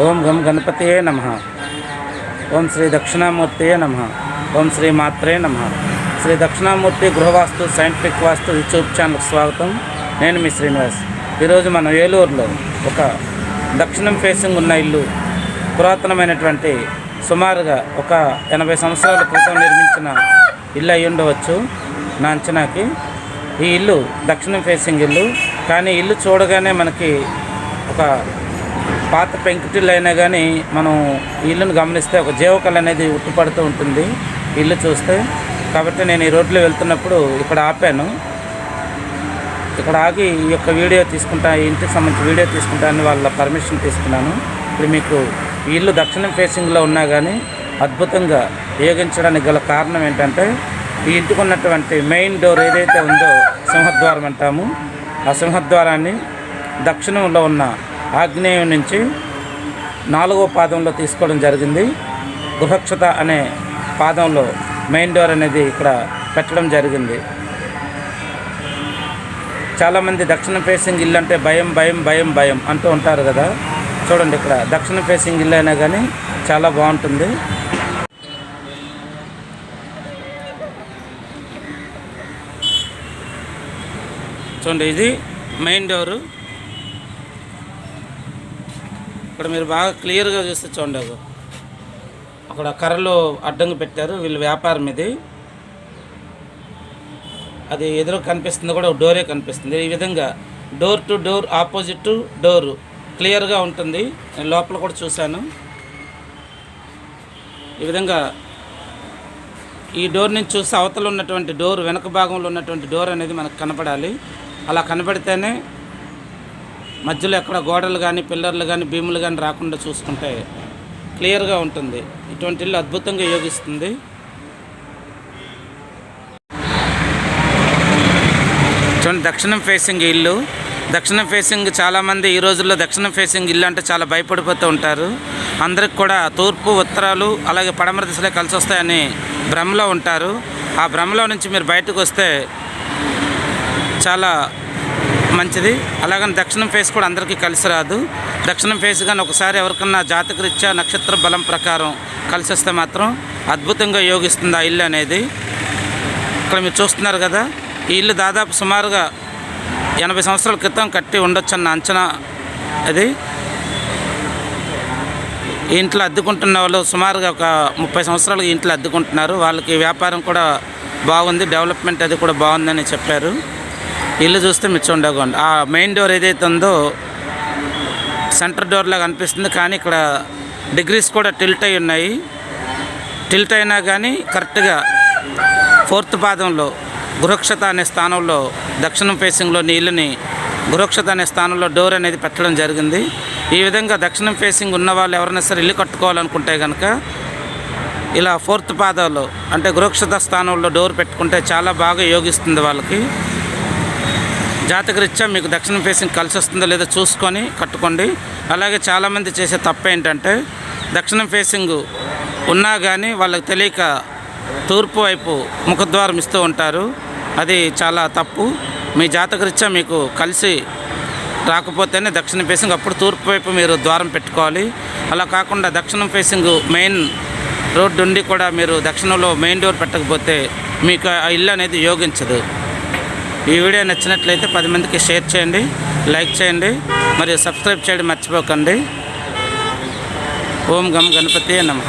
ఓం గం గణపతియే నమః. ఓం శ్రీ దక్షిణామూర్తియే నమః. ఓం శ్రీ మాత్రే నమః. శ్రీ దక్షిణామూర్తి గృహవాస్తు సైంటిఫిక్ వాస్తు యూట్యూబ్ ఛానల్కి స్వాగతం. నేను మీ శ్రీనివాస్. ఈరోజు మనం ఏలూరులో ఒక దక్షిణం ఫేసింగ్ ఉన్న ఇల్లు, పురాతనమైనటువంటి సుమారుగా ఒక 80 సంవత్సరాల క్రితం నిర్మించిన ఇల్లు అయి ఉండవచ్చు నా అంచనాకి. ఈ ఇల్లు దక్షిణం ఫేసింగ్ ఇల్లు, కానీ ఇల్లు చూడగానే మనకి ఒక పాత పెంకుటిల్లు అయినా కానీ మనం ఈ ఇల్లును గమనిస్తే ఒక జీవకళ అనేది ఉట్టుపడుతూ ఉంటుంది ఇల్లు చూస్తే. కాబట్టి నేను ఈ రోడ్లో వెళ్తున్నప్పుడు ఇక్కడ ఆపాను. ఇక్కడ ఆగి ఈ యొక్క వీడియో తీసుకుంటా, ఈ ఇంటికి సంబంధించి వీడియో తీసుకుంటానని వాళ్ళ పర్మిషన్ తీసుకున్నాను. ఇప్పుడు మీకు ఈ ఇల్లు దక్షిణం ఫేసింగ్లో ఉన్నా కానీ అద్భుతంగా యోగించడానికి గల కారణం ఏంటంటే, ఈ ఇంటికి ఉన్నటువంటి మెయిన్ డోర్ ఏదైతే ఉందో సింహద్వారం అంటాము. ఆ సింహద్వారాన్ని దక్షిణంలో ఉన్న ఆగ్నేయం నుంచి 4వ పాదంలో తీసుకోవడం జరిగింది. గృహక్షత అనే పాదంలో మెయిన్ డోర్ అనేది ఇక్కడ పెట్టడం జరిగింది. చాలామంది దక్షిణ ఫేసింగ్ ఇల్లు అంటే భయం భయం భయం భయం అంటూ ఉంటారు కదా. చూడండి, ఇక్కడ దక్షిణ ఫేసింగ్ ఇల్లు అయినా కానీ చాలా బాగుంటుంది. చూడండి, ఇది మెయిన్ డోరు. ఇక్కడ మీరు బాగా క్లియర్గా చూస్తే చూడండి, అక్కడ కర్రలు అడ్డంగా పెట్టారు. వీళ్ళ వ్యాపారం ఇది. అది ఎదురు కనిపిస్తుంది కూడా, డోరే కనిపిస్తుంది. ఈ విధంగా door to door, opposite to door క్లియర్గా ఉంటుంది. నేను లోపల కూడా చూశాను. ఈ విధంగా ఈ డోర్ నుంచి చూస్తే అవతల ఉన్నటువంటి డోర్, వెనక భాగంలో ఉన్నటువంటి డోర్ అనేది మనకు కనపడాలి. అలా కనపడితేనే మధ్యలో ఎక్కడ గోడలు కానీ పిల్లర్లు కానీ భీములు కానీ రాకుండా చూసుకుంటే క్లియర్గా ఉంటుంది. ఇటువంటి ఇల్లు అద్భుతంగా యోగిస్తుంది. చూడండి, దక్షిణం ఫేసింగ్ ఇల్లు. దక్షిణం ఫేసింగ్ చాలామంది ఈ రోజుల్లో దక్షిణం ఫేసింగ్ ఇల్లు అంటే చాలా భయపడిపోతూ ఉంటారు. అందరికి కూడా తూర్పు, ఉత్తరాలు అలాగే పడమర దిశలే కలిసి వస్తాయని భ్రమలో ఉంటారు. ఆ భ్రమలో నుంచి మీరు బయటకు వస్తే చాలా మంచిది. అలాగని దక్షిణం ఫేస్ కూడా అందరికీ కలిసి రాదు. దక్షిణం ఫేస్ కానీ ఒకసారి ఎవరికన్నా జాతకరీత్యా నక్షత్ర బలం ప్రకారం కలిసి వస్తే మాత్రం అద్భుతంగా యోగిస్తుంది ఆ ఇల్లు అనేది. ఇక్కడ మీరు చూస్తున్నారు కదా, ఈ ఇల్లు దాదాపు సుమారుగా 80 సంవత్సరాల క్రితం కట్టి ఉండొచ్చు అన్న అంచనా. అది ఈ ఇంట్లో అద్దెకుంటున్న వాళ్ళు సుమారుగా ఒక 30 సంవత్సరాలు ఈ ఇంట్లో అద్దెకుంటున్నారు. వాళ్ళకి వ్యాపారం కూడా బాగుంది, డెవలప్మెంట్ అది కూడా బాగుందని చెప్పారు. ఇల్లు చూస్తే మీరు చూడండి, ఆ మెయిన్ డోర్ ఏదైతే ఉందో సెంటర్ డోర్ లాగా అనిపిస్తుంది, కానీ ఇక్కడ డిగ్రీస్ కూడా టిల్ట్ అయి ఉన్నాయి. టిల్ట్ అయినా కానీ కరెక్ట్గా 4th పాదంలో గృహక్షత అనే స్థానంలో, దక్షిణం ఫేసింగ్లో నీళ్ళని గృహక్షత అనే స్థానంలో డోర్ అనేది పెట్టడం జరిగింది. ఈ విధంగా దక్షిణం ఫేసింగ్ ఉన్న వాళ్ళు ఎవరైనా సరే ఇల్లు కట్టుకోవాలనుకుంటే కనుక ఇలా 4th పాదంలో అంటే గృహక్షత స్థానంలో డోర్ పెట్టుకుంటే చాలా బాగా యోగిస్తుంది వాళ్ళకి. జాతకరీత్యా మీకు దక్షిణం ఫేసింగ్ కలిసి వస్తుందో లేదో చూసుకొని కట్టుకోండి. అలాగే చాలామంది చేసే తప్పు ఏంటంటే, దక్షిణం ఫేసింగ్ ఉన్నా కానీ వాళ్ళకి తెలియక తూర్పు వైపు ముఖద్వారం ఇస్తూ ఉంటారు. అది చాలా తప్పు. మీ జాతకరీత్యా మీకు కలిసి రాకపోతేనే దక్షిణ ఫేసింగ్, అప్పుడు తూర్పు వైపు మీరు ద్వారం పెట్టుకోవాలి. అలా కాకుండా దక్షిణం ఫేసింగ్ మెయిన్ రోడ్డు ఉండి కూడా మీరు దక్షిణంలో మెయిన్ డోర్ పెట్టకపోతే మీకు ఆ ఇల్లు అనేది యోగించదు. ఈ వీడియో నచ్చినట్లయితే 10 మందికి షేర్ చేయండి, లైక్ చేయండి, మరియు సబ్స్క్రైబ్ చేయడం మర్చిపోకండి. ఓం గం గణపతియే నమః.